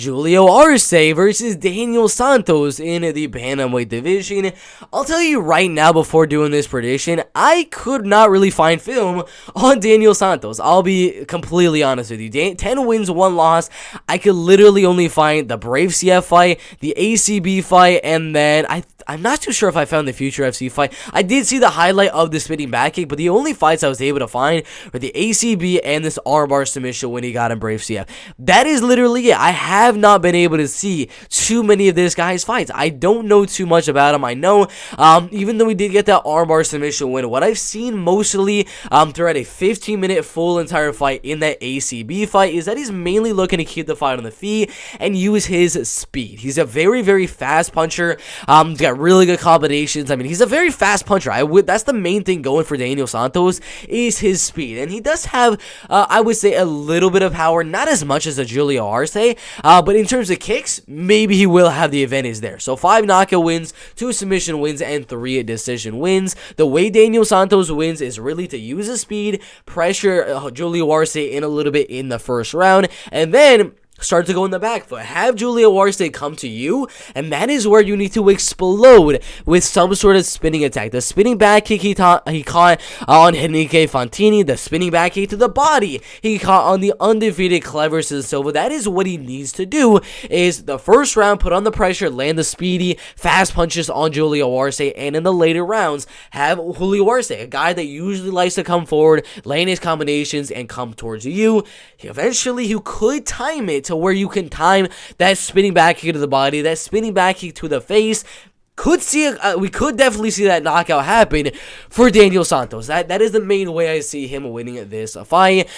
Julio Arce versus Daniel Santos in the bantamweight division. I'll tell you right now before doing this prediction, I could not really find film on Daniel Santos. I'll be completely honest with you. 10 wins, 1 loss. I could literally only find the Brave CF fight, the ACB fight, and then I'm not too sure if I found the Future FC fight. I did see the highlight of the spinning back kick, but the only fights I was able to find were the ACB and this armbar submission when he got in Brave CF. That is literally it. I have not been able to see too many of this guy's fights. I don't know too much about him. I know, even though we did get that armbar submission win, what I've seen mostly throughout a 15-minute full entire fight in that ACB fight is that he's mainly looking to keep the fight on the feet and use his speed. He's a very, very fast puncher. He's got really good combinations. I mean, he's a very fast puncher. That's the main thing going for Daniel Santos is his speed, and he does have, I would say, a little bit of power, not as much as a Julio Arce, but in terms of kicks, maybe he will have the advantage there. So 5 knockout wins, 2 submission wins, and 3 decision wins. The way Daniel Santos wins is really to use his speed, pressure Julio Arce in a little bit in the first round, and then start to go in the back foot. Have Julio Arce come to you, and that is where you need to explode with some sort of spinning attack. The spinning back kick he caught on Henrique Fantini, the spinning back kick to the body he caught on the undefeated Cleverson Silva. That is what he needs to do, is the first round, put on the pressure, land the speedy, fast punches on Julio Arce, and in the later rounds, have Julio Arce, a guy that usually likes to come forward, land his combinations, and come towards you. Eventually, you could time it to where you can time that spinning back kick to the body, that spinning back kick to the face. We could definitely see that knockout happen for Daniel Santos. That is the main way I see him winning this fight.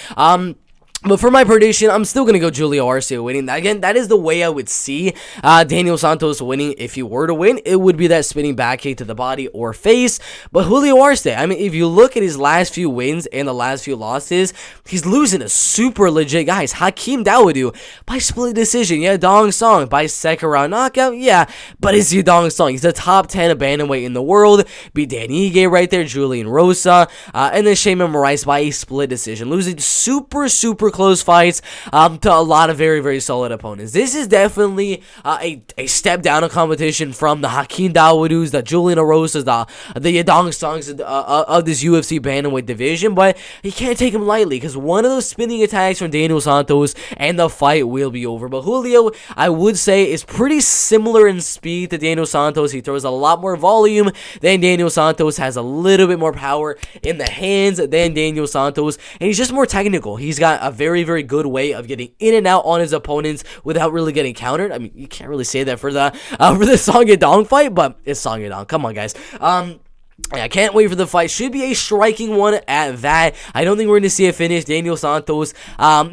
But for my prediction, I'm still going to go Julio Arce winning. Again, that is the way I would see Daniel Santos winning. If he were to win, it would be that spinning back kick to the body or face. But Julio Arce, I mean, if you look at his last few wins and the last few losses, he's losing to super legit guys. Hakeem Dawodu by split decision. Yeah, Dong Song by second round knockout. Yeah, but it's Dong Song. He's the top 10 bantamweight in the world. Beat Dan Ige right there, Julian Rosa, and then Shayman Moraes by a split decision. Losing super close fights to a lot of very solid opponents. This is definitely a step down in competition from the Hakeem Dawoodus, the Julian Rosas, the Yadong Songs of this UFC bantamweight division, but you can't take him lightly because one of those spinning attacks from Daniel Santos and the fight will be over. But Julio, I would say, is pretty similar in speed to Daniel Santos. He throws a lot more volume than Daniel Santos, has a little bit more power in the hands than Daniel Santos, and he's just more technical. He's got a very good way of getting in and out on his opponents without really getting countered. I mean, you can't really say that for the Song Yadong fight, but it's Song Yadong. Come on, guys. I can't wait for the fight. Should be a striking one at that. I don't think we're going to see a finish. Daniel Santos,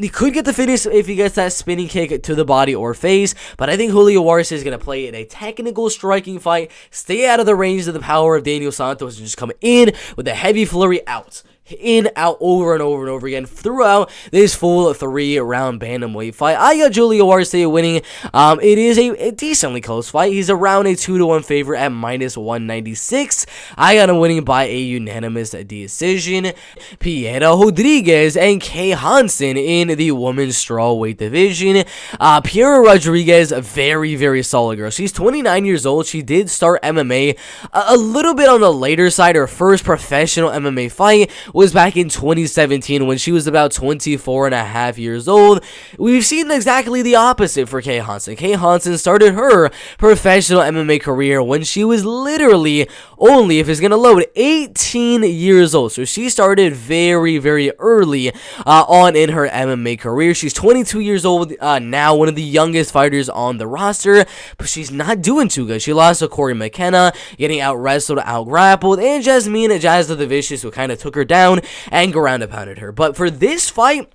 he could get the finish if he gets that spinning kick to the body or face, but I think Julio Arce is going to play in a technical striking fight, stay out of the range of the power of Daniel Santos, and just come in with a heavy flurry out. In, out, over and over again throughout this full 3-round bantamweight fight. I got Julio Arce winning. It is a decently close fight. He's around a 2-1 favorite at -196. I got him winning by a unanimous decision. Piera Rodriguez and Kay Hansen in the women's strawweight division. Piera Rodriguez, a very solid girl. She's 29 years old. She did start MMA a little bit on the later side. Her first professional MMA fight was back in 2017 when she was about 24 and a half years old. We've seen exactly the opposite for Kay Hansen. Kay Hansen started her professional MMA career when she was literally only, if it's going to load, 18 years old. So she started very early on in her MMA career. She's 22 years old now, one of the youngest fighters on the roster, but she's not doing too good. She lost to Corey McKenna, getting out-wrestled, out-grappled, and Jasmine Jazza the Vicious, who kind of took her down and ground and pounded her. But for this fight,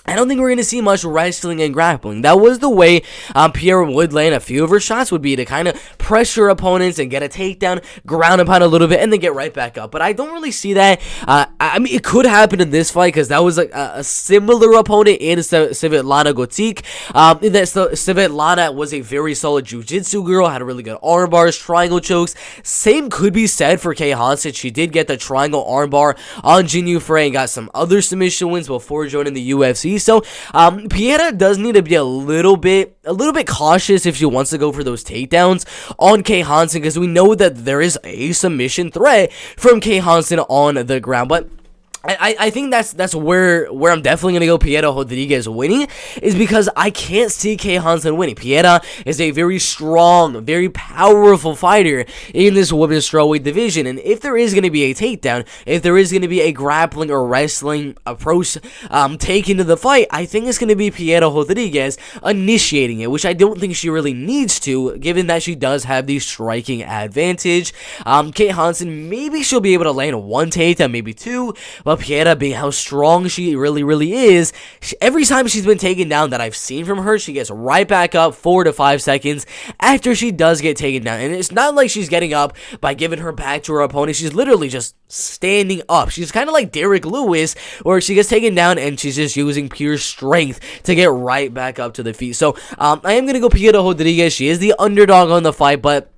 I don't think we're going to see much wrestling and grappling. That was the way Piera would land a few of her shots, would be to kind of pressure opponents and get a takedown, ground and pound a little bit, and then get right back up. But I don't really see that. I mean, it could happen in this fight because that was like a similar opponent in Svetlana Gotik. That Svetlana was a very solid jiu-jitsu girl, had a really good arm bars, triangle chokes. Same could be said for Kay Hansen. She did get the triangle armbar on Jinyu Frey and got some other submission wins before joining the UFC. So Piera does need to be a little bit cautious if she wants to go for those takedowns on Kay Hansen, because we know that there is a submission threat from Kay Hansen on the ground. But I think that's where I'm definitely gonna go Piera Rodriguez winning, is because I can't see Kay Hansen winning. Piera is a very strong, very powerful fighter in this women's strawweight division, and if there is gonna be a takedown, if there is gonna be a grappling or wrestling approach taken to the fight, I think it's gonna be Piera Rodriguez initiating it, which I don't think she really needs to, given that she does have the striking advantage. Kay Hansen, maybe she'll be able to land one takedown, maybe two, but Piera, being how strong she really is, every time she's been taken down that I've seen from her, she gets right back up 4 to 5 seconds after she does get taken down. And it's not like she's getting up by giving her back to her opponent. She's literally just standing up. She's kind of like Derek Lewis, where she gets taken down and she's just using pure strength to get right back up to the feet. So I am going to go Piera Rodriguez. She is the underdog on the fight, but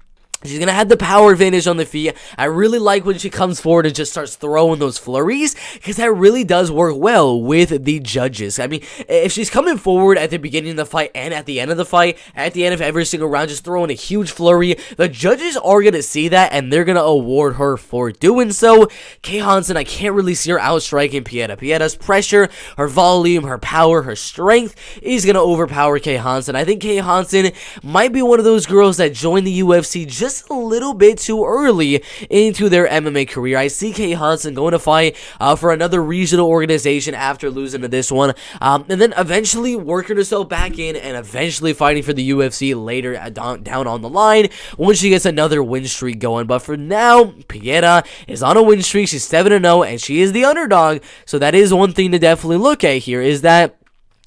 she's going to have the power advantage on the feet. I really like when she comes forward and just starts throwing those flurries, because that really does work well with the judges. I mean, if she's coming forward at the beginning of the fight and at the end of the fight, at the end of every single round, just throwing a huge flurry, the judges are going to see that and they're going to award her for doing so. Kay Hansen, I can't really see her outstriking Piera. Piera's pressure, her volume, her power, her strength is going to overpower Kay Hansen. I think Kay Hansen might be one of those girls that joined the UFC just a little bit too early into their MMA career. I see Kay Hansen going to fight for another regional organization after losing to this one, and then eventually working herself back in and eventually fighting for the UFC later down on the line once she gets another win streak going. But for now, Piera is on a win streak. She's 7-0 and she is the underdog, so that is one thing to definitely look at here, is that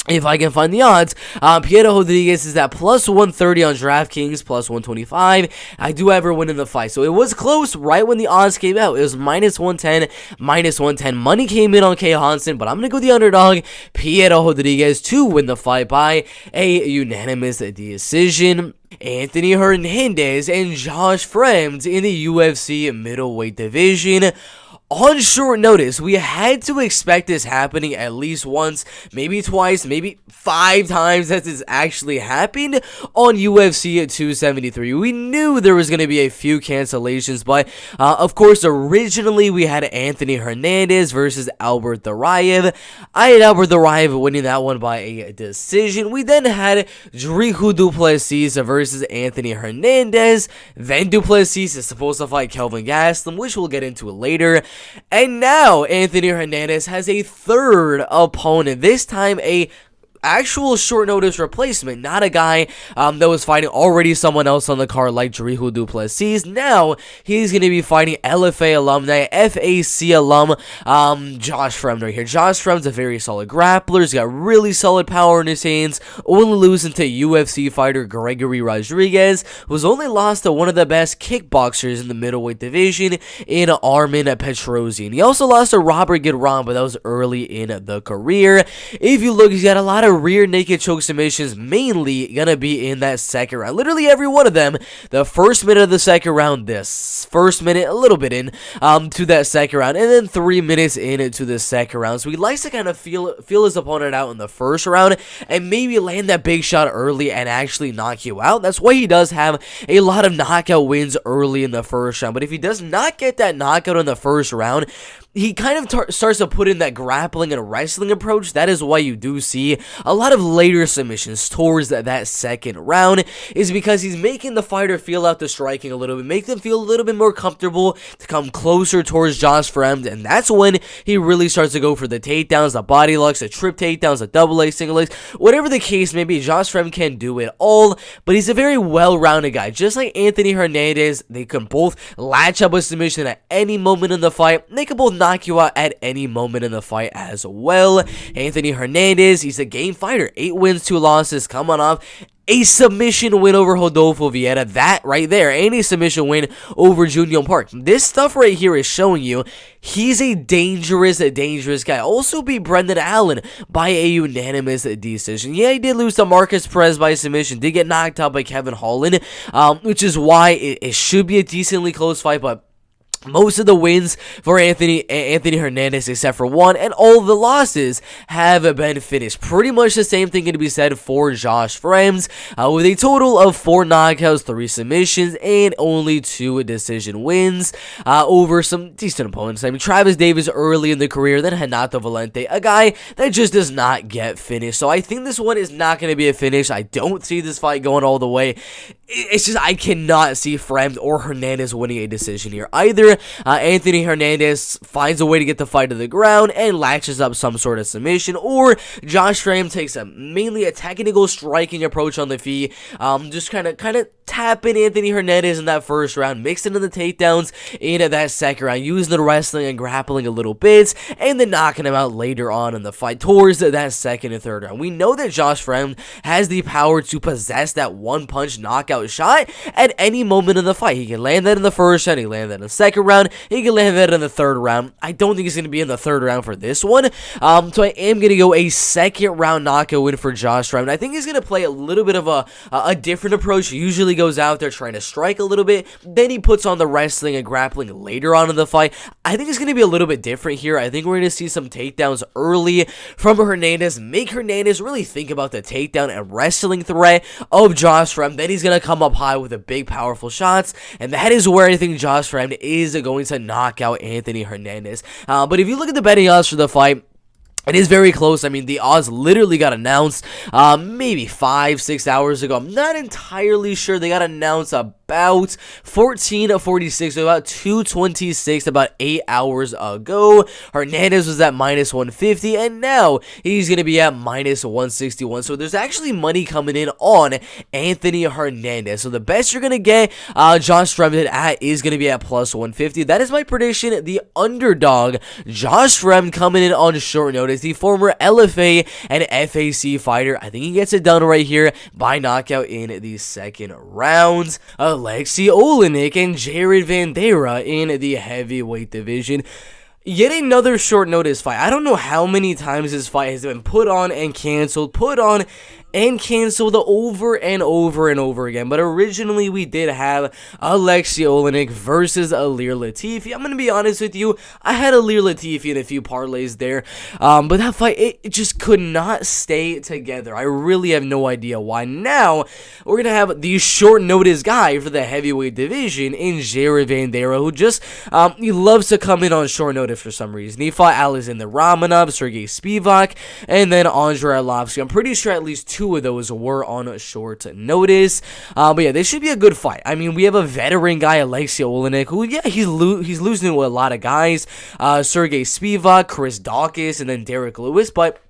if I can find the odds, Piera Rodriguez is at plus 130 on DraftKings, plus 125. I do have her winning the fight. So it was close right when the odds came out. It was minus 110, minus 110. Money came in on Kay Hansen, but I'm going to go the underdog, Piera Rodriguez, to win the fight by a unanimous decision. Anthony Hernandez and Josh Fremd in the UFC middleweight division. On short notice, we had to expect this happening at least once, maybe twice, maybe 5 times that this actually happened on UFC 273. We knew there was going to be a few cancellations, but of course, originally we had Anthony Hernandez versus Albert Duraev. I had Albert Duraev winning that one by a decision. We then had Dricus du Plessis versus Anthony Hernandez. Then du Plessis is supposed to fight Kelvin Gastelum, which we'll get into later. And now Anthony Hernandez has a third opponent, this time a actual short notice replacement, not a guy that was fighting already someone else on the card like Dricus du Plessis. Now he's going to be fighting LFA alumni, FAC alum, Josh Fremd right here. Josh Fremd's a very solid grappler. He's got really solid power in his hands, only losing to UFC fighter Gregory Rodriguez, who's only lost to one of the best kickboxers in the middleweight division in Armen Petrosian. He also lost to Robert Gidron, but that was early in the career. If you look, he's got a lot of rear naked choke submissions, mainly gonna be in that second round. Literally every one of them. The first minute of the second round, this first minute, a little bit in to that second round, and then 3 minutes into the second round. So he likes to kind of feel his opponent out in the first round and maybe land that big shot early and actually knock you out. That's why he does have a lot of knockout wins early in the first round. But if he does not get that knockout in the first round, he kind of starts to put in that grappling and wrestling approach. That is why you do see a lot of later submissions towards that second round, is because he's making the fighter feel out the striking a little bit, make them feel a little bit more comfortable to come closer towards Josh Fremd, and that's when he really starts to go for the takedowns, the body locks, the trip takedowns, the double leg, single legs, whatever the case may be. Josh Fremd can do it all, but he's a very well-rounded guy. Just like Anthony Hernandez, they can both latch up a submission at any moment in the fight. They can both knock you out at any moment in the fight as well. Anthony Hernandez, he's a game fighter. 8 wins, 2 losses, coming off a submission win over Rodolfo Vieira, that right there, and a submission win over Junior Park. This stuff right here is showing you he's a dangerous guy. Also beat Brendan Allen by a unanimous decision. Yeah, he did lose to Marcus Perez by submission, did get knocked out by Kevin Holland, which is why it should be a decently close fight, but most of the wins for Anthony Hernandez, except for one, and all the losses have been finished. Pretty much the same thing can be said for Josh Fremd, with a total of 4 knockouts, 3 submissions, and only 2 decision wins over some decent opponents. I mean, Travis Davis early in the career, then Renato Valente, a guy that just does not get finished. So I think this one is not going to be a finish. I don't see this fight going all the way. It's just I cannot see Fremd or Hernandez winning a decision here. Either Anthony Hernandez finds a way to get the fight to the ground and latches up some sort of submission, or Josh Fremd takes mainly a technical striking approach on the feet, just kind of tapping Anthony Hernandez in that first round, mixing in the takedowns in that second round, using the wrestling and grappling a little bit, and then knocking him out later on in the fight towards that second and third round. We know that Josh Fremd has the power to possess that one-punch knockout shot at any moment in the fight. He can land that in the first round, he can land that in the second round, he can land that in the third round. I don't think he's going to be in the third round for this one, so I am going to go a second round knockout win for Josh Fremd. I think he's going to play a little bit of a different approach. He usually goes out there trying to strike a little bit, then he puts on the wrestling and grappling later on in the fight. I think it's going to be a little bit different here. I think we're going to see some takedowns early from Hernandez, make Hernandez really think about the takedown and wrestling threat of Josh Fremd. Then he's going to come up high with the big powerful shots, and that is where I think Josh Fremd is going to knock out Anthony Hernandez. But if you look at the betting odds for the fight, it is very close. I mean, the odds literally got announced maybe 5-6 hours ago. I'm not entirely sure. They got announced about 14:46, so about 2:26, about 8 hours ago. Hernandez was at -150, and now he's going to be at -161. So there's actually money coming in on Anthony Hernandez. So the best you're going to get Josh Fremd at is going to be at +150. That is my prediction. The underdog, Josh Fremd, coming in on short notice. The former LFA and FAC fighter. I think he gets it done right here by knockout in the second round. Aleksei Oleinik and Vanderaa in the heavyweight division. Yet another short notice fight. I don't know how many times this fight has been put on and canceled, over and over and over again. But originally we did have Aleksei Oleinik versus Ilir Latifi. I'm going to be honest with you, I had Ilir Latifi in a few parlays there. But that fight, it just could not stay together. I really have no idea why. Now, we're going to have the short notice guy for the heavyweight division in Vanderaa, who just, he loves to come in on short notice for some reason. He fought Alexander Romanov, Sergey Spivak, and then Andrei Arlovsky. I'm pretty sure at least 2 of those were on short notice. But yeah, this should be a good fight. I mean, we have a veteran guy, Aleksei Oleinik, who, yeah, he's losing to a lot of guys. Sergey Spivak, Chris Dawkins, and then Derek Lewis, but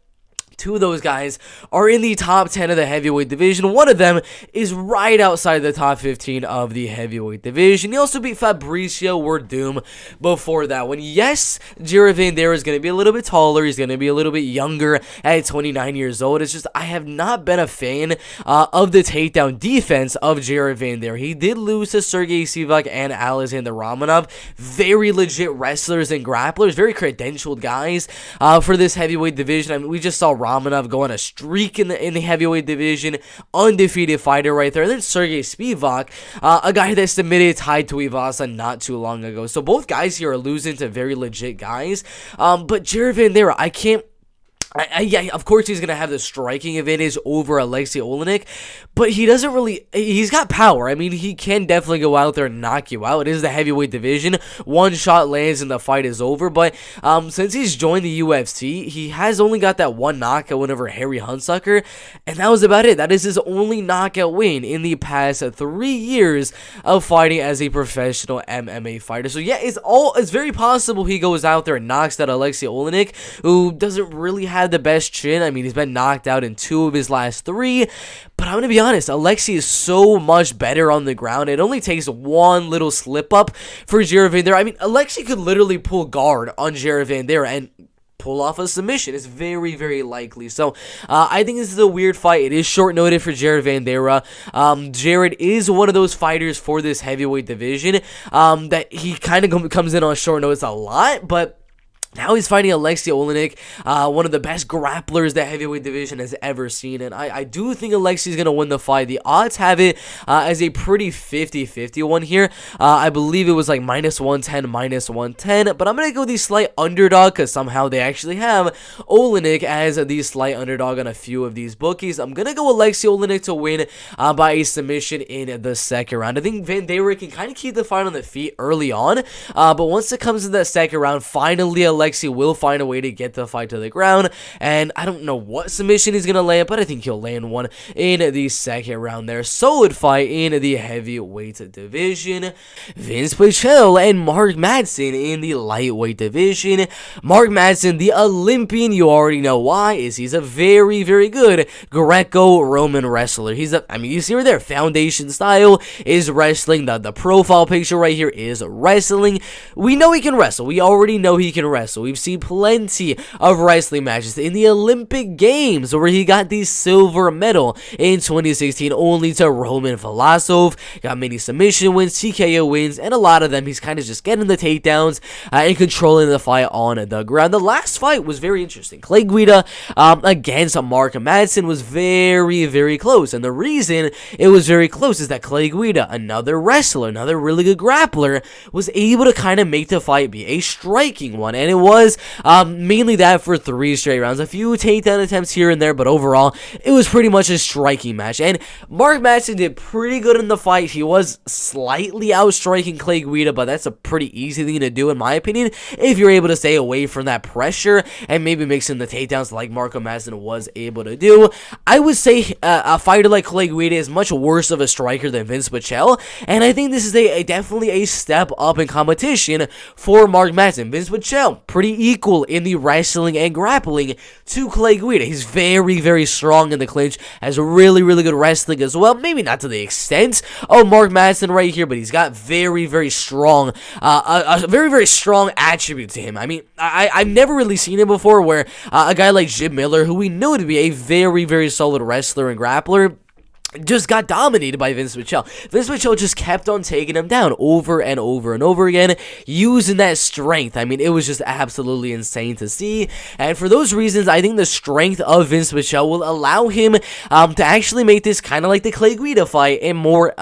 2 of those guys are in the top 10 of the heavyweight division. One of them is right outside the top 15 of the heavyweight division. He also beat Fabricio Werdum before that one. Yes, Vanderaa is going to be a little bit taller. He's going to be a little bit younger at 29 years old. It's just I have not been a fan of the takedown defense of Vanderaa. He did lose to Sergey Spivak and Alexander Romanov. Very legit wrestlers and grapplers. Very credentialed guys for this heavyweight division. I mean, we just saw Romanov go on a streak in the heavyweight division, undefeated fighter right there. And then Sergey Spivak, a guy that submitted Tai Tuivasa not too long ago. So both guys here are losing to very legit guys. But Vanderaa, I can't. Yeah, of course he's going to have the striking advantage over Aleksei Oleinik, but he doesn't really, he's got power. I mean, he can definitely go out there and knock you out. It is the heavyweight division. One shot lands and the fight is over, but since he's joined the UFC, he has only got that one knockout win over Harry Hunsucker, and that was about it. That is his only knockout win in the past 3 years of fighting as a professional MMA fighter. So yeah, it's very possible he goes out there and knocks out Aleksei Oleinik, who doesn't really have the best chin. I mean, he's been knocked out in 2 of his last 3, but I'm going to be honest, Aleksei is so much better on the ground. It only takes one little slip up for Vanderaa. I mean, Aleksei could literally pull guard on Vanderaa, and pull off a submission. It's very, very likely. So I think this is a weird fight. It is short notice for Jared Vanderaa. Jared is one of those fighters for this heavyweight division that he kind of comes in on short notice a lot, but now he's fighting Aleksei Oleinik, one of the best grapplers that heavyweight division has ever seen, and I do think Aleksei's going to win the fight. The odds have it as a pretty 50-50 one here. I believe it was like -110, -110, but I'm going to go the slight underdog because somehow they actually have Oleinik as the slight underdog on a few of these bookies. I'm going to go Aleksei Oleinik to win by a submission in the second round. I think Vanderaa can kind of keep the fight on the feet early on, but once it comes to that second round, finally Aleksei will find a way to get the fight to the ground, and I don't know what submission he's going to land, but I think he'll land one in the second round there. Solid fight in the heavyweight division. Vinc Pichel and Mark Madsen in the lightweight division. Mark Madsen, the Olympian, you already know why, is he's a very, very good Greco-Roman wrestler. You see right there, foundation style is wrestling. The profile picture right here is wrestling. We know he can wrestle. We already know he can wrestle. We've seen plenty of wrestling matches in the Olympic Games where he got the silver medal in 2016 only to Roman Velasov. Got many submission wins, TKO wins, and a lot of them he's kind of just getting the takedowns and controlling the fight on the ground. The last fight was very interesting. Clay Guida against Mark Madsen was very, very close, and the reason it was very close is that Clay Guida, another wrestler, another really good grappler, was able to kind of make the fight be a striking one, and it was mainly that for 3 straight rounds. A few takedown attempts here and there, but overall, it was pretty much a striking match. And Mark Madsen did pretty good in the fight. He was slightly outstriking Clay Guida, but that's a pretty easy thing to do, in my opinion, if you're able to stay away from that pressure and maybe mix in the takedowns like Marco Madsen was able to do. I would say a fighter like Clay Guida is much worse of a striker than Vinc Pichel, and I think this is definitely a step up in competition for Mark Madsen. Vinc Pichel, pretty equal in the wrestling and grappling to Clay Guida. He's very, very strong in the clinch, has really, really good wrestling as well. Maybe not to the extent of Mark Madsen right here, but he's got very, very strong, a very, very strong attribute to him. I mean, I've never really seen it before where a guy like Jim Miller, who we know to be a very, very solid wrestler and grappler, just got dominated by Vinc Pichel. Vinc Pichel just kept on taking him down over and over and over again, using that strength. I mean, it was just absolutely insane to see. And for those reasons, I think the strength of Vinc Pichel will allow him to actually make this kind of like the Clay Guida fight, a more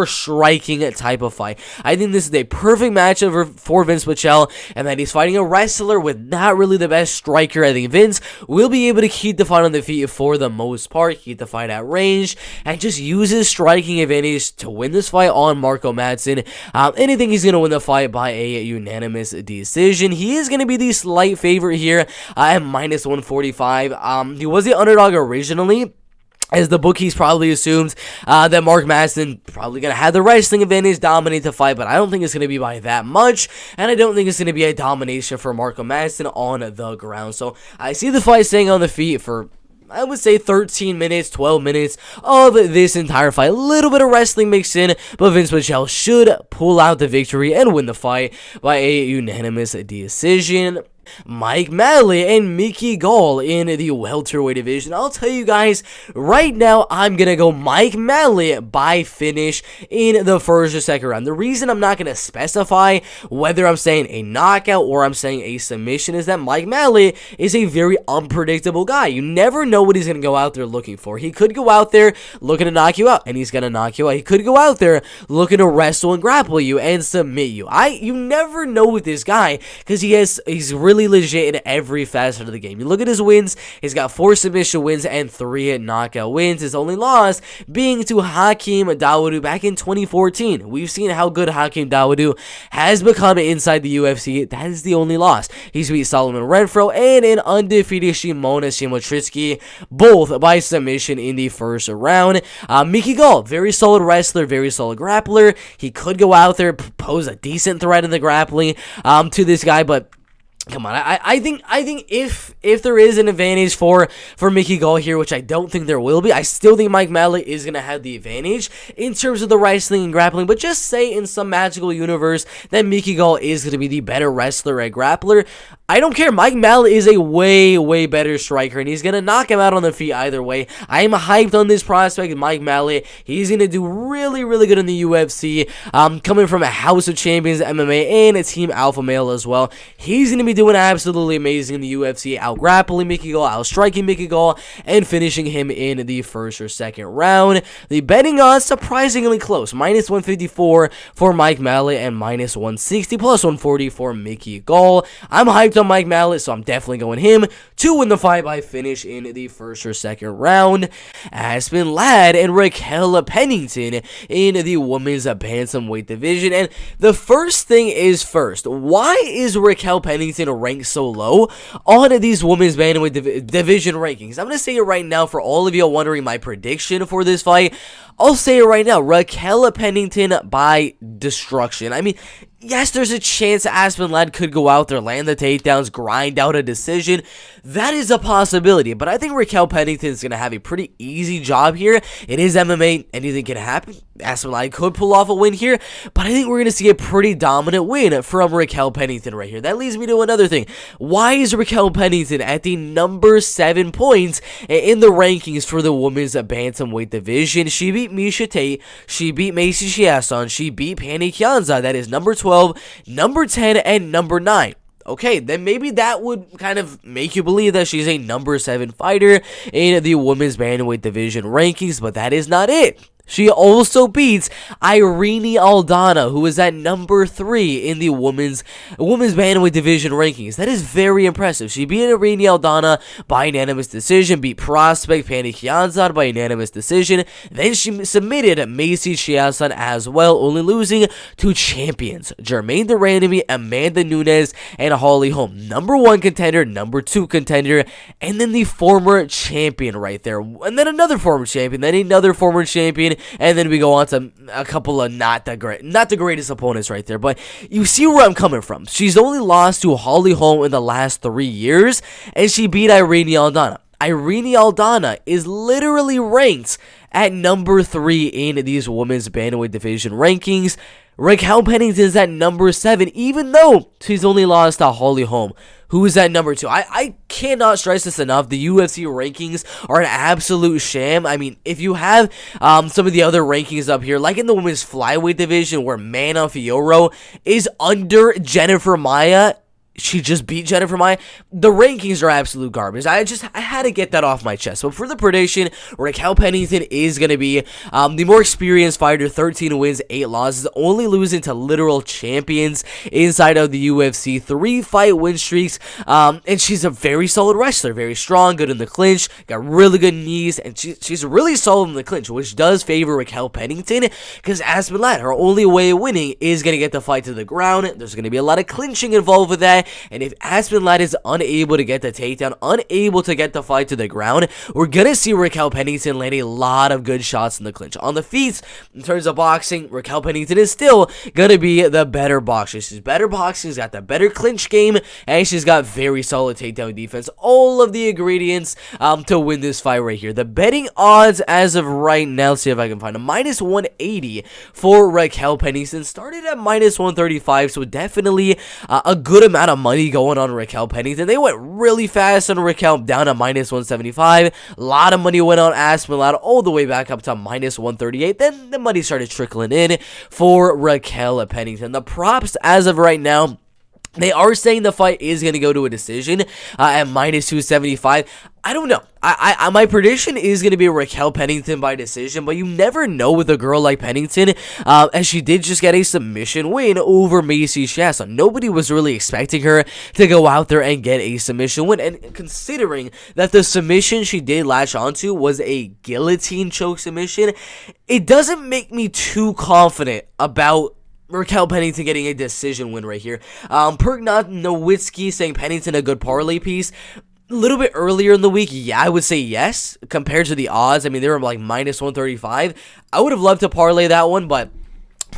striking type of fight. I think this is a perfect matchup for Vinc Pichel, and that he's fighting a wrestler with not really the best striker. I think Vince will be able to keep the fight on the feet for the most part, keep the fight at range, and just use his striking advantage to win this fight on Marco Madsen. Anything he's going to win the fight by a unanimous decision. He is going to be the slight favorite here at -145. He was the underdog originally, as the bookies probably assumed that Mark Madsen probably going to have the wrestling advantage, dominate the fight, but I don't think it's going to be by that much, and I don't think it's going to be a domination for Marco Madsen on the ground. So I see the fight staying on the feet for, I would say, 13 minutes, 12 minutes of this entire fight. A little bit of wrestling mixed in, but Vinc Pichel should pull out the victory and win the fight by a unanimous decision. Mike Mallot and Mickey Gall in the welterweight division. I'll tell you guys, right now, I'm going to go Mike Mallot by finish in the first or second round. The reason I'm not going to specify whether I'm saying a knockout or I'm saying a submission is that Mike Mallot is a very unpredictable guy. You never know what he's going to go out there looking for. He could go out there looking to knock you out, and he's going to knock you out. He could go out there looking to wrestle and grapple you and submit you. You never know with this guy because he's really legit in every facet of the game. You look at his wins, he's got 4 submission wins and 3 knockout wins. His only loss being to Hakeem Dawodu back in 2014. We've seen how good Hakeem Dawodu has become inside the UFC. That is the only loss. He's beat Solomon Renfro and an undefeated Shimona Shimotritsky, both by submission in the first round. Mickey Gall, very solid wrestler, very solid grappler. He could go out there, pose a decent threat in the grappling to this guy, but Come on, I think if there is an advantage for Mickey Gall here, which I don't think there will be, I still think Mike Mallot is gonna have the advantage in terms of the wrestling and grappling. But just say in some magical universe that Mickey Gall is gonna be the better wrestler and grappler, I don't care. Mike Mallot is a way better striker, and he's gonna knock him out on the feet either way. I am hyped on this prospect, Mike Mallot. He's gonna do really good in the UFC. Coming from a House of Champions MMA and a Team Alpha Male as well, he's gonna be doing absolutely amazing in the UFC, out-grappling Mickey Gall, out-striking Mickey Gall, and finishing him in the first or second round. The betting odds surprisingly close, -154 for Mike Mallot and -160, +140 for Mickey Gall. I'm hyped on Mike Mallot, so I'm definitely going him to win the fight by finish in the first or second round. Aspen Ladd and Raquel Pennington in the women's bantamweight division. And the first thing is first, why is Raquel Pennington ranked so low on these women's bantamweight division rankings? I'm going to say it right now for all of you wondering my prediction for this fight. I'll say it right now, Raquel Pennington by destruction. I mean, yes, there's a chance Aspen Ladd could go out there, land the takedowns, grind out a decision. That is a possibility, but I think Raquel Pennington is going to have a pretty easy job here. It is MMA, anything can happen. Aspen Ladd could pull off a win here, but I think we're going to see a pretty dominant win from Raquel Pennington right here. That leads me to another thing. Why is Raquel Pennington at the number 7 points in the rankings for the women's bantamweight division? She beat Miesha Tate, she beat Macy Chiasson, she beat Pannie Khamzat. That is number 12, number 10, and number 9. Okay, then maybe that would kind of make you believe that she's a number 7 fighter in the women's bantamweight division rankings, but that is not it. She also beats Irene Aldana, who is at number 3 in the women's bantamweight division rankings. That is very impressive. She beat Irene Aldana by unanimous decision, beat prospect Pannie Khamzat by unanimous decision. Then she submitted Macy Chiasson as well, only losing to champions Germaine de Randamie, Amanda Nunes, and Holly Holm. Number 1 contender, number 2 contender, and then the former champion right there. And then another former champion, then another former champion. And then we go on to a couple of not the greatest opponents right there. But you see where I'm coming from. She's only lost to Holly Holm in the last 3 years, and she beat Irene Aldana. Irene Aldana is literally ranked at number 3 in these women's bantamweight division rankings. Raquel Pennington is at number 7, even though she's only lost to Holly Holm, who is at number 2. I cannot stress this enough. The UFC rankings are an absolute sham. I mean, if you have some of the other rankings up here, like in the women's flyweight division, where Mana Fiorot is under Jennifer Maia, she just beat Jennifer Maia. The rankings are absolute garbage. I had to get that off my chest. But for the prediction, Raquel Pennington is going to be the more experienced fighter, 13 wins, 8 losses, only losing to literal champions inside of the UFC, 3-fight win streaks, and she's a very solid wrestler, very strong, good in the clinch, got really good knees, and she's really solid in the clinch, which does favor Raquel Pennington, because Aspen Ladd, her only way of winning is going to get the fight to the ground. There's going to be a lot of clinching involved with that. And if Aspen Ladd is unable to get the takedown, unable to get the fight to the ground, we're going to see Raquel Pennington land a lot of good shots in the clinch. On the feet, in terms of boxing, Raquel Pennington is still going to be the better boxer. She's better boxing, she's got the better clinch game, and she's got very solid takedown defense. All of the ingredients to win this fight right here. The betting odds as of right now, let's see if I can find a -180 for Raquel Pennington. Started at -135, so definitely a good amount of money going on Raquel Pennington. They went really fast on Raquel, down to -175. A lot of money went on Aspen Ladd all the way back up to -138. Then the money started trickling in for Raquel Pennington. The props as of right now, they are saying the fight is going to go to a decision at -275. I don't know. My prediction is going to be Raquel Pennington by decision, but you never know with a girl like Pennington, and she did just get a submission win over Macy Chiasson. Nobody was really expecting her to go out there and get a submission win, and considering that the submission she did latch onto was a guillotine choke submission, it doesn't make me too confident about Raquel Pennington getting a decision win right here. Perk Nowitzki saying Pennington a good parlay piece. A little bit earlier in the week, yeah, I would say yes, compared to the odds. I mean, they were like -135. I would have loved to parlay that one, but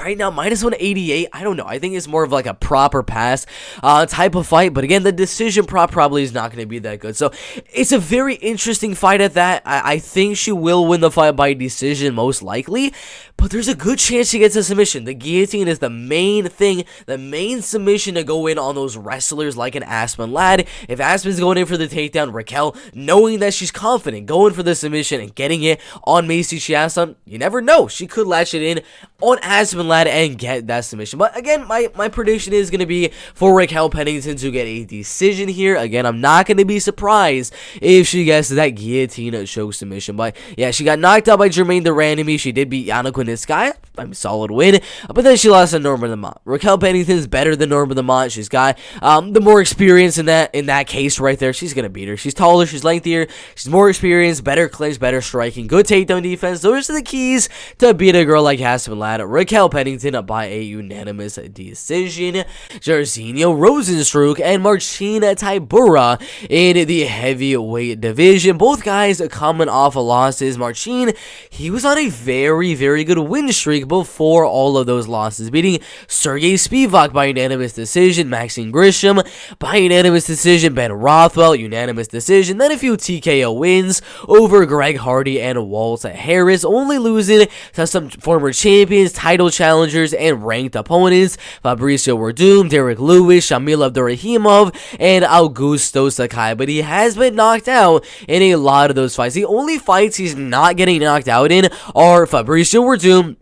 right now, minus 188, I don't know. I think it's more of like a proper pass type of fight. But again, the decision prop probably is not going to be that good. So it's a very interesting fight at that. I think she will win the fight by decision, most likely. But there's a good chance she gets a submission. The guillotine is the main thing, the main submission to go in on those wrestlers like an Aspen lad. If Aspen's going in for the takedown, Raquel, knowing that she's confident, going for the submission and getting it on Macy Chiasson, you never know. She could latch it in on Aspen lad and get that submission. But again, my prediction is going to be for Raquel Pennington to get a decision here. Again, I'm not going to be surprised if she gets that guillotine choke submission. But yeah, she got knocked out by Jermaine Durand. She did beat Yana Quiniskaya. Solid win. But then she lost to Norma Lamont. Raquel Pennington's better than Norma Lamont. She's got the more experience in that case right there. She's going to beat her. She's taller. She's lengthier. She's more experienced. Better clinch. Better striking. Good takedown defense. Those are the keys to beat a girl like Aspen lad. Raquel Pennington by a unanimous decision. Jairzinho, Rozenstruik, and Marcin Tybura in the heavyweight division. Both guys coming off of losses. Marcin, he was on a very, very good win streak before all of those losses, beating Sergey Spivak by unanimous decision, Maxine Grisham by unanimous decision, Ben Rothwell, unanimous decision, then a few TKO wins over Greg Hardy and Walt Harris, only losing to some former champions, title challengers, and ranked opponents, Fabricio Werdum, Derek Lewis, Shamil Abdurrahimov, and Augusto Sakai, but he has been knocked out in a lot of those fights. The only fights he's not getting knocked out in are Fabricio Werdum,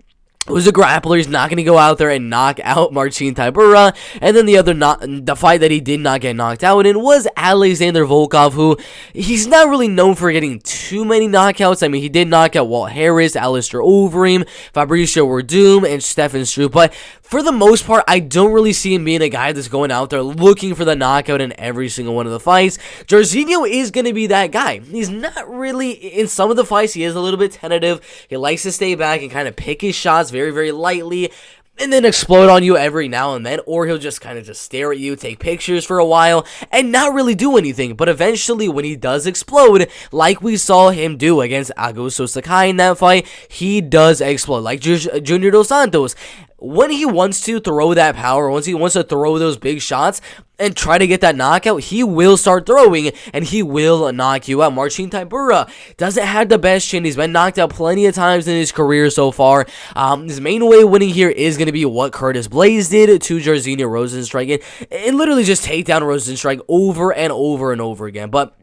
who's a grappler. He's not going to go out there and knock out Marcin Tybura. And then the fight that he did not get knocked out in was Alexander Volkov, who he's not really known for getting too many knockouts. I mean, he did knock out Walt Harris, Alistair Overeem, Fabricio Werdum, and Stefan Struve. But for the most part, I don't really see him being a guy that's going out there looking for the knockout in every single one of the fights. Jairzinho is going to be that guy. He's not really, in some of the fights, he is a little bit tentative. He likes to stay back and kind of pick his shots very, very lightly, and then explode on you every now and then, or he'll just kind of just stare at you, take pictures for a while, and not really do anything. But eventually, when he does explode, like we saw him do against Augusto Sakai in that fight, he does explode, like Junior Dos Santos. When he wants to throw that power, once he wants to throw those big shots and try to get that knockout, he will start throwing and he will knock you out. Marcin Tybura doesn't have the best chin. He's been knocked out plenty of times in his career so far. His main way of winning here is going to be what Curtis Blaze did to Jairzinho Rozenstruik, and literally just take down Rozenstruik over and over and over again. But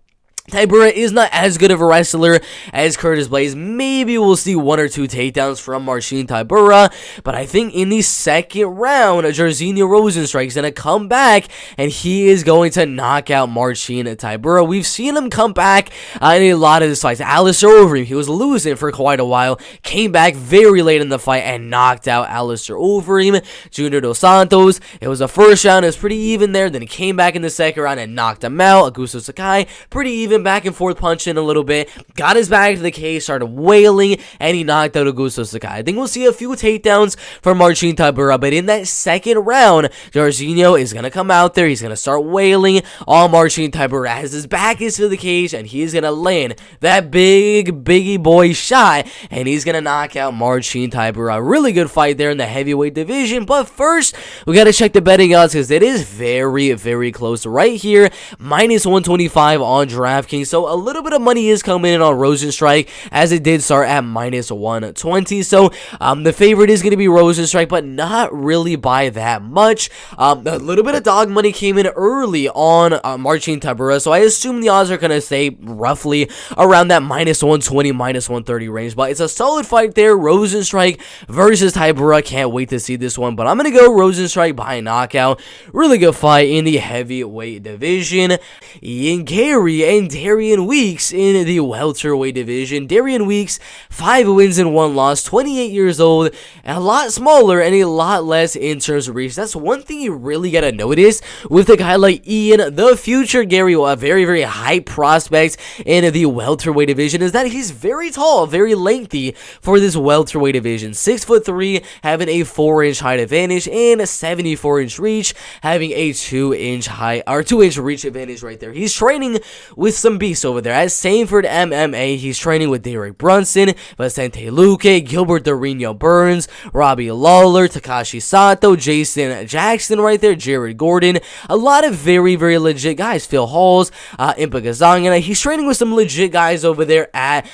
Tybura is not as good of a wrestler as Curtis Blaze. Maybe we'll see one or two takedowns from Marcin Tybura, but I think in the second round, Jairzinho Rozenstruik is going to come back, and he is going to knock out Marcin Tybura. We've seen him come back in a lot of his fights. Alistair Overeem, he was losing for quite a while, came back very late in the fight and knocked out Alistair Overeem. Junior Dos Santos, it was the first round, it was pretty even there, then he came back in the second round and knocked him out. Augusto Sakai, pretty even, back and forth punching a little bit, got his back to the cage, started wailing, and he knocked out Augusto Sakai. I think we'll see a few takedowns from Marcin Tybura, but in that second round, Jairzinho is going to come out there, he's going to start wailing on Marcin Tybura as his back is to the cage, and he's going to land that biggie boy shot, and he's going to knock out Marcin Tybura. Really good fight there in the heavyweight division, but first, we got to check the betting odds because it is very, very close right here, minus 125 on DraftKings. So a little bit of money is coming in on Rozenstruik, as it did start at minus 120. So the favorite is going to be Rozenstruik, but not really by that much. A little bit of dog money came in early on Marcin Tybura, so I assume the odds are going to stay roughly around that minus 120, minus 130 range. But it's a solid fight there, Rozenstruik versus Tybura. Can't wait to see this one, but I'm going to go Rozenstruik by knockout. Really good fight in the heavyweight division. Ian Carey and Darian Weeks in the welterweight division. Darian Weeks, 5 wins and 1 loss, 28 years old, a lot smaller and a lot less in terms of reach. That's one thing you really gotta notice with a guy like Ian, the future Gary, a very, very high prospect in the welterweight division, is that he's very tall, very lengthy for this welterweight division. 6'3", having a 4-inch height advantage and a 74-inch reach, having a 2-inch height or 2-inch reach advantage right there. He's training with some beasts over there. At Sanford MMA, he's training with Derek Brunson, Vicente Luque, Gilbert Burns, Robbie Lawler, Takashi Sato, Jason Jackson right there, Jared Gordon. A lot of very, very legit guys. Phil Halls, Impa Gazangana. He's training with some legit guys over there at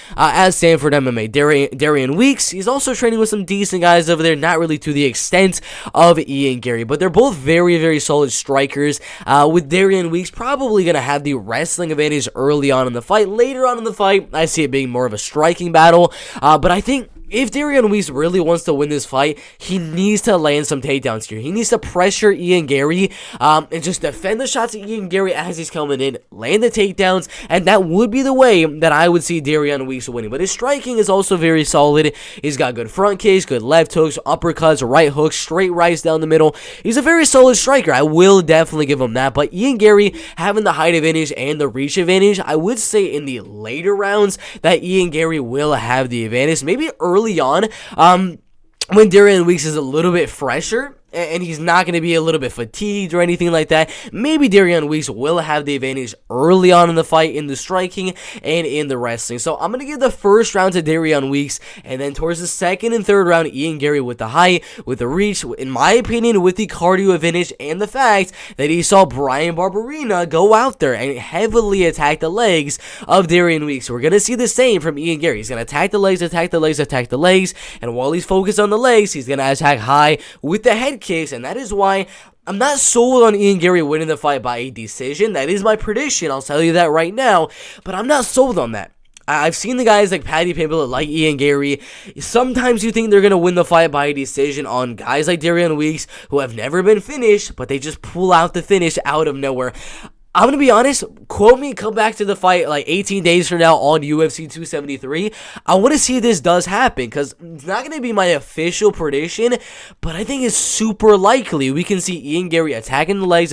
Sanford MMA. Darian Weeks, he's also training with some decent guys over there, not really to the extent of Ian Gary, but they're both very, very solid strikers. With Darian Weeks probably going to have the wrestling advantage early on in the fight. Later on in the fight, I see it being more of a striking battle, but I think if Darian Weeks really wants to win this fight, he needs to land some takedowns here. He needs to pressure Ian Gary and just defend the shots of Ian Gary as he's coming in, land the takedowns, and that would be the way that I would see Darian Weeks winning. But his striking is also very solid. He's got good front kicks, good left hooks, uppercuts, right hooks, straight rights down the middle. He's a very solid striker. I will definitely give him that. But Ian Gary having the height advantage and the reach advantage, I would say in the later rounds that Ian Gary will have the advantage. Maybe early on, when Darian Weeks is a little bit fresher and he's not going to be a little bit fatigued or anything like that, maybe Darian Weeks will have the advantage early on in the fight in the striking and in the wrestling. So I'm going to give the first round to Darian Weeks, and then towards the second and third round, Ian Gary with the height, with the reach, in my opinion, with the cardio advantage and the fact that he saw Bryan Barberena go out there and heavily attack the legs of Darian Weeks. We're going to see the same from Ian Gary. He's going to attack the legs, and while he's focused on the legs, he's going to attack high with the head kicks, and that is why I'm not sold on Ian Gary winning the fight by a decision. That is my prediction, I'll tell you that right now, but I'm not sold on that. I've seen the guys like Paddy Pimblett, like Ian Gary. Sometimes you think they're going to win the fight by a decision on guys like Darian Weeks who have never been finished, but they just pull out the finish out of nowhere. I'm going to be honest, quote me, come back to the fight like 18 days from now on UFC 273. I want to see if this does happen, because it's not going to be my official prediction, but I think it's super likely we can see Ian Gary attacking the legs,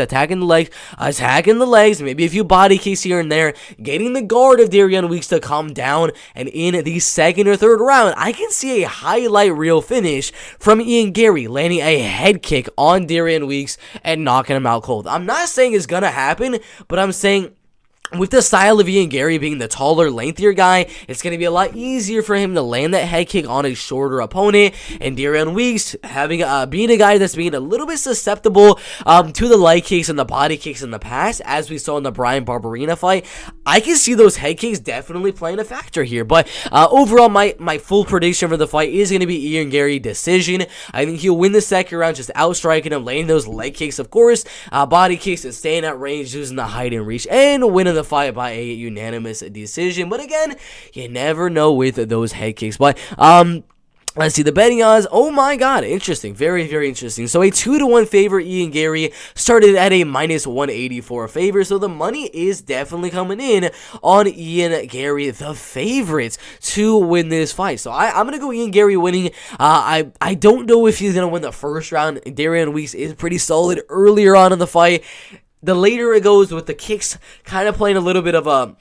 maybe a few body kicks here and there, getting the guard of Darian Weeks to come down, and in the second or third round, I can see a highlight reel finish from Ian Gary, landing a head kick on Darian Weeks and knocking him out cold. I'm not saying it's going to happen, but I'm saying with the style of Ian Gary being the taller, lengthier guy, it's going to be a lot easier for him to land that head kick on a shorter opponent. And Darian Weeks having being a guy that's being a little bit susceptible to the leg kicks and the body kicks in the past, as we saw in the Bryan Barberena fight, I can see those head kicks definitely playing a factor here. But overall, my full prediction for the fight is going to be Ian Gary decision. I think he'll win the second round, just outstriking him, laying those leg kicks, of course, body kicks, and staying at range, using the height and reach, and winning the fight by a unanimous decision. But again, you never know with those head kicks. But let's see the betting odds. Oh my god, interesting. Very, very interesting. So a 2-1 favorite, Ian Gary, started at a -184 favor. So the money is definitely coming in on Ian Gary, the favorite to win this fight. So I'm going to go Ian Gary winning. I don't know if he's going to win the first round. Darian Weeks is pretty solid earlier on in the fight. The later it goes, with the kicks kind of playing a little bit of a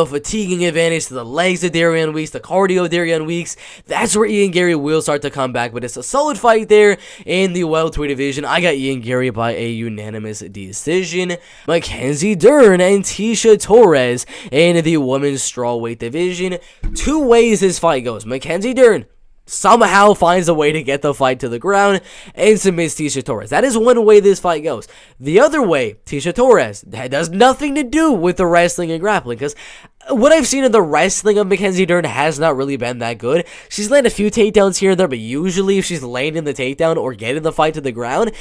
fatiguing advantage to the legs of Darian Weeks, the cardio of Darian Weeks, that's where Ian Gary will start to come back. But it's a solid fight there in the welterweight division. I got Ian Gary by a unanimous decision. Mackenzie Dern and Tecia Torres in the women's strawweight division. Two ways this fight goes. Mackenzie Dern somehow finds a way to get the fight to the ground and submits Tecia Torres. That is one way this fight goes. The other way, Tecia Torres, that has nothing to do with the wrestling and grappling, because what I've seen of the wrestling of Mackenzie Dern has not really been that good. She's landed a few takedowns here and there, but usually if she's landing the takedown or getting the fight to the ground,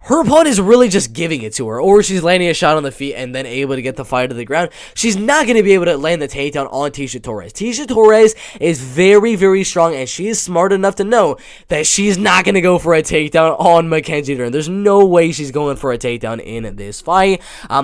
her opponent is really just giving it to her, or she's landing a shot on the feet and then able to get the fight to the ground. She's not going to be able to land the takedown on Tecia Torres. Tecia Torres is very, very strong, and she is smart enough to know that she's not going to go for a takedown on Mackenzie Dern. There's no way she's going for a takedown in this fight.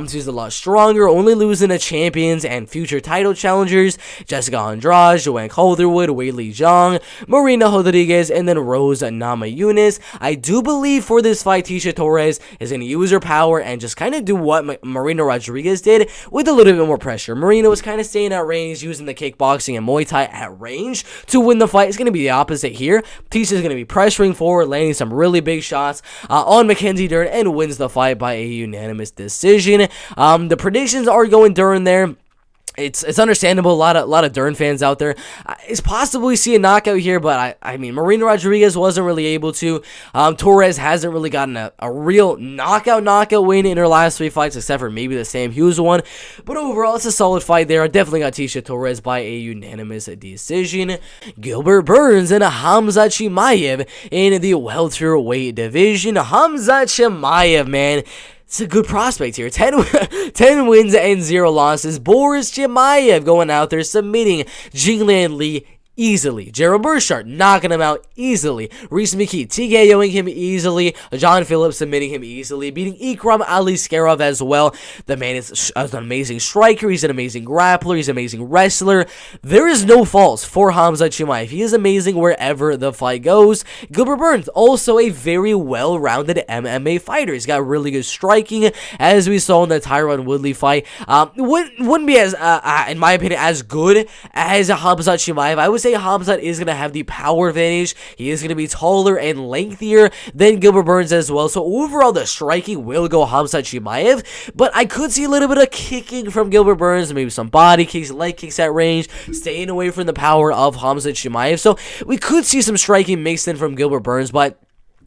She's a lot stronger, only losing to champions and future title challengers, Jessica Andrade, Joanne Calderwood, Weili Zhang, Marina Rodriguez, and then Rose Namajunas. I do believe for this fight, Tecia Torres is going to use her power and just kind of do what Marina Rodriguez did, with a little bit more pressure. Marina was kind of staying at range, using the kickboxing and Muay Thai at range to win the fight. It's going to be the opposite here. Tecia is going to be pressuring forward, landing some really big shots on Mackenzie Dern, and wins the fight by a unanimous decision. The predictions are going Dern there. It's understandable. A lot of Dern fans out there. It's possible we see a knockout here, but I mean, Marina Rodriguez wasn't really able to. Torres hasn't really gotten a real knockout win in her last 3 fights, except for maybe the Sam Hughes one. But overall, it's a solid fight there. I definitely got Tecia Torres by a unanimous decision. Gilbert Burns and Khamzat Chimaev in the welterweight division. Khamzat Chimaev, man. It's a good prospect here. 10 wins and 0 losses. Boris Chimaev going out there submitting Jinglan Lee easily. Gerald Burchard knocking him out easily. Reese McKee TKOing him easily. John Phillips submitting him easily. Beating Ikram Aliskerov as well. The man is an amazing striker. He's an amazing grappler. He's an amazing wrestler. There is no faults for Khamzat Chimaev. He is amazing wherever the fight goes. Gilbert Burns, also a very well-rounded MMA fighter. He's got really good striking, as we saw in the Tyron Woodley fight. Wouldn't be as, in my opinion, as good as Khamzat Chimaev. I would say Khamzat is going to have the power advantage. He is going to be taller and lengthier than Gilbert Burns as well. So overall, the striking will go Khamzat Chimaev, but I could see a little bit of kicking from Gilbert Burns, maybe some body kicks, leg kicks at range, staying away from the power of Khamzat Chimaev. So we could see some striking mixed in from Gilbert Burns, but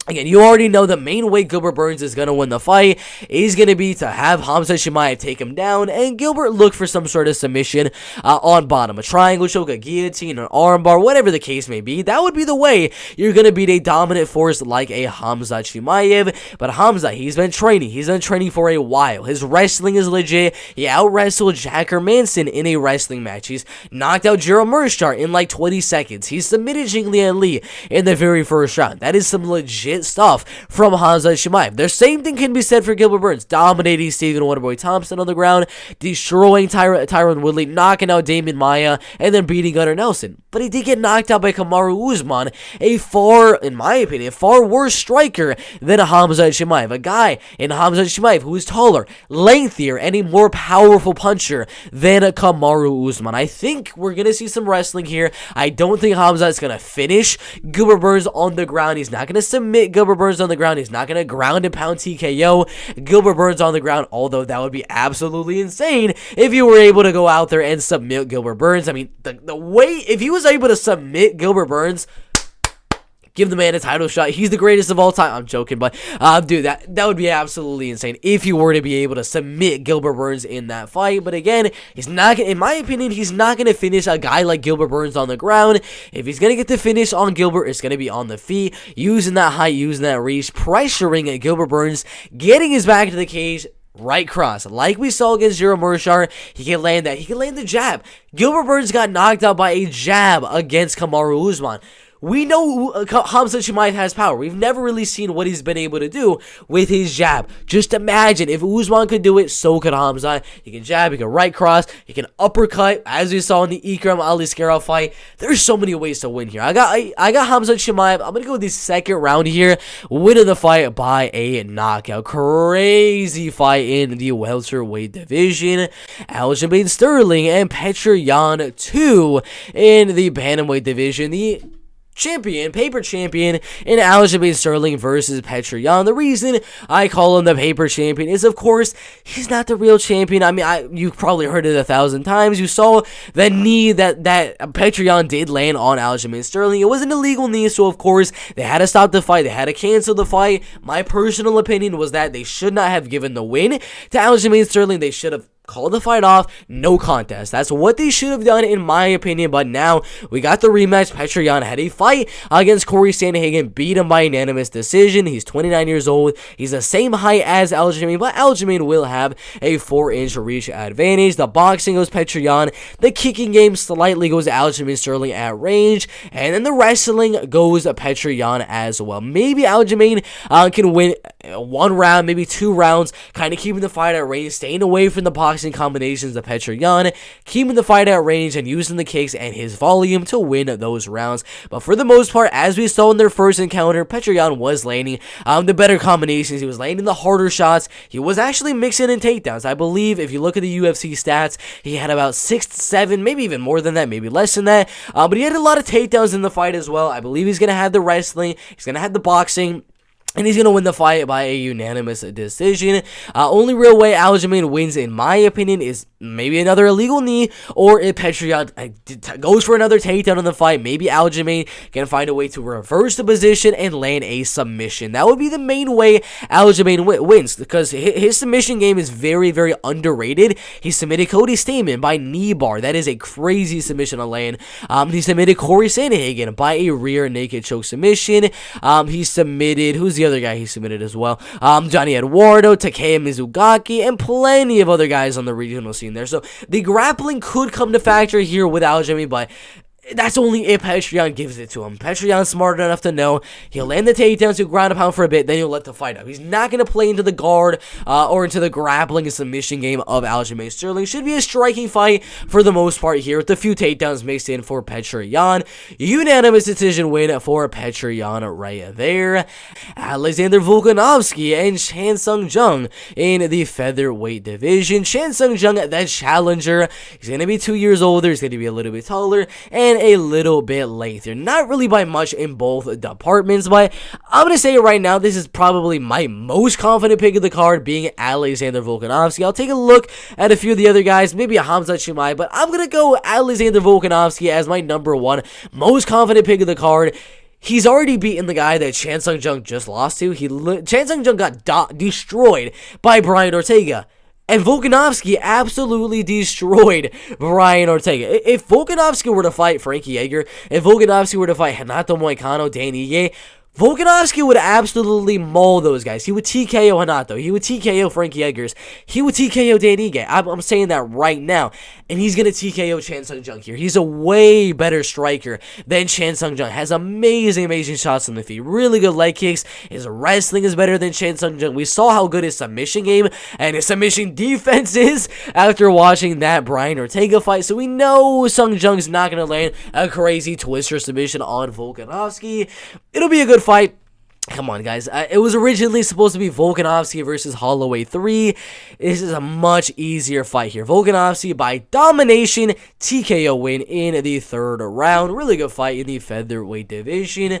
again, you already know the main way Gilbert Burns is going to win the fight is going to be to have Khamzat Chimaev take him down and Gilbert look for some sort of submission on bottom. A triangle choke, a guillotine, an armbar, whatever the case may be. That would be the way you're going to beat a dominant force like a Khamzat Chimaev. But Khamzat, he's been training. He's been training for a while. His wrestling is legit. He out-wrestled Jack Hermanson in a wrestling match. He's knocked out Gerald Burchard in like 20 seconds. He submitted Jinglan Lee in the very first round. That is some legit stuff from Khamzat Chimaev. The same thing can be said for Gilbert Burns, dominating Stephen Wonderboy Thompson on the ground, destroying Tyron Woodley, knocking out Damian Maia, and then beating Gunnar Nelson. But he did get knocked out by Kamaru Usman, a far, in my opinion, far worse striker than Khamzat Chimaev. A guy in Khamzat Chimaev who is taller, lengthier, and a more powerful puncher than Kamaru Usman. I think we're going to see some wrestling here. I don't think Khamzat's going to finish Gilbert Burns on the ground. He's not going to submit Gilbert Burns on the ground. He's not going to ground and pound TKO Gilbert Burns on the ground, although that would be absolutely insane if you were able to go out there and submit Gilbert Burns. I mean, the way, if he was able to submit Gilbert Burns, give the man a title shot. He's the greatest of all time. I'm joking, but dude, that would be absolutely insane if you were to be able to submit Gilbert Burns in that fight. But again, he's not, in my opinion, he's not going to finish a guy like Gilbert Burns on the ground. If he's going to get the finish on Gilbert, it's going to be on the feet, using that height, using that reach, pressuring Gilbert Burns, getting his back to the cage, right cross, like we saw against Gerald Burchard. He can land that. He can land the jab. Gilbert Burns got knocked out by a jab against Kamaru Usman. We know Khamzat Chimaev has power. We've never really seen what he's been able to do with his jab. Just imagine if Usman could do it, so could Khamzat. He can jab, he can right cross, he can uppercut, as we saw in the Ikram Aliskerov fight. There's so many ways to win here. I got Khamzat Chimaev. I'm gonna go with the second round here, winning the fight by a knockout. Crazy fight in the welterweight division. Aljamain Sterling and Petr Yan 2 in the bantamweight division. The paper champion in Aljamain Sterling versus Petr Yan. The reason I call him the paper champion is, of course, he's not the real champion. I mean, you probably heard it 1,000 times. You saw the knee that Petr Yan did land on Aljamain Sterling. It was an illegal knee, so of course, they had to stop the fight. They had to cancel the fight. My personal opinion was that they should not have given the win to Aljamain Sterling. They should have call the fight off, no contest. That's what they should have done, in my opinion. But now we got the rematch. Petr Yan had a fight against Corey Sandhagen, beat him by unanimous decision. He's 29 years old. He's the same height as Aljamain, but Aljamain will have a 4-inch reach advantage. The boxing goes Petr Yan. The kicking game slightly goes Aljamain Sterling at range, and then the wrestling goes Petr Yan as well. Maybe Aljamain can win 1 round, maybe 2 rounds, kind of keeping the fight at range, staying away from the boxing combinations of Petr Yan, keeping the fight at range and using the kicks and his volume to win those rounds. But for the most part, as we saw in their first encounter, Petr Yan was landing the better combinations. He was landing the harder shots. He was actually mixing in takedowns. I believe if you look at the UFC stats, he had about 6 to 7, maybe even more than that, maybe less than that. But he had a lot of takedowns in the fight as well. I believe he's going to have the wrestling. He's going to have the boxing. and he's going to win the fight by a unanimous decision. Only real way Aljamain wins, in my opinion, is maybe another illegal knee, or if Petr goes for another takedown in the fight, maybe Aljamain can find a way to reverse the position and land a submission. That would be the main way Aljamain wins, because his submission game is very, very underrated. He submitted Cody Stamann by knee bar. That is a crazy submission to land. He submitted Corey Sandhagen by a rear naked choke submission. He submitted, who's the other guy he submitted as well? Johnny Eduardo, Takeya Mizugaki, and plenty of other guys on the regional scene there. So the grappling could come to factor here with Aljamain, but that's only if Petr gives it to him. Petr's smart enough to know he'll land the takedown to ground and pound for a bit, then he'll let the fight up. He's not going to play into the guard or into the grappling and submission game of Aljamain Sterling. Should be a striking fight for the most part here, with a few takedowns mixed in for Petr. Unanimous decision win for Petr right there. Alexander Volkanovski and Chan Sung Jung in the featherweight division. Chan Sung Jung, that challenger, he's going to be 2 years older, he's going to be a little bit taller, and a little bit lengthier. Not really by much in both departments, but I'm going to say right now, this is probably my most confident pick of the card, being Alexander Volkanovski. I'll take a look at a few of the other guys, maybe a Khamzat Chimaev, but I'm going to go Alexander Volkanovski as my number one most confident pick of the card. He's already beaten the guy that Chan Sung Jung just lost to. Chan Sung Jung got destroyed by Brian Ortega. And Volkanovski absolutely destroyed Brian Ortega. If Volkanovski were to fight Frankie Edgar, if Volkanovski were to fight Renato Moicano, Dan Ige, Volkanovski would absolutely maul those guys. He would TKO Renato. He would TKO Frankie Edgars. He would TKO Dan Ige. I'm saying that right now. And he's going to TKO Chan Sung Jung here. He's a way better striker than Chan Sung Jung. Has amazing, amazing shots on the feet. Really good leg kicks. His wrestling is better than Chan Sung Jung. We saw how good his submission game and his submission defense is after watching that Brian Ortega fight. So we know Sung Jung's not going to land a crazy twister submission on Volkanovski. It'll be a good fight. Come on, guys. It was originally supposed to be Volkanovski versus Holloway 3. This is a much easier fight here. Volkanovski by domination, TKO win in the third round. Really good fight in the featherweight division.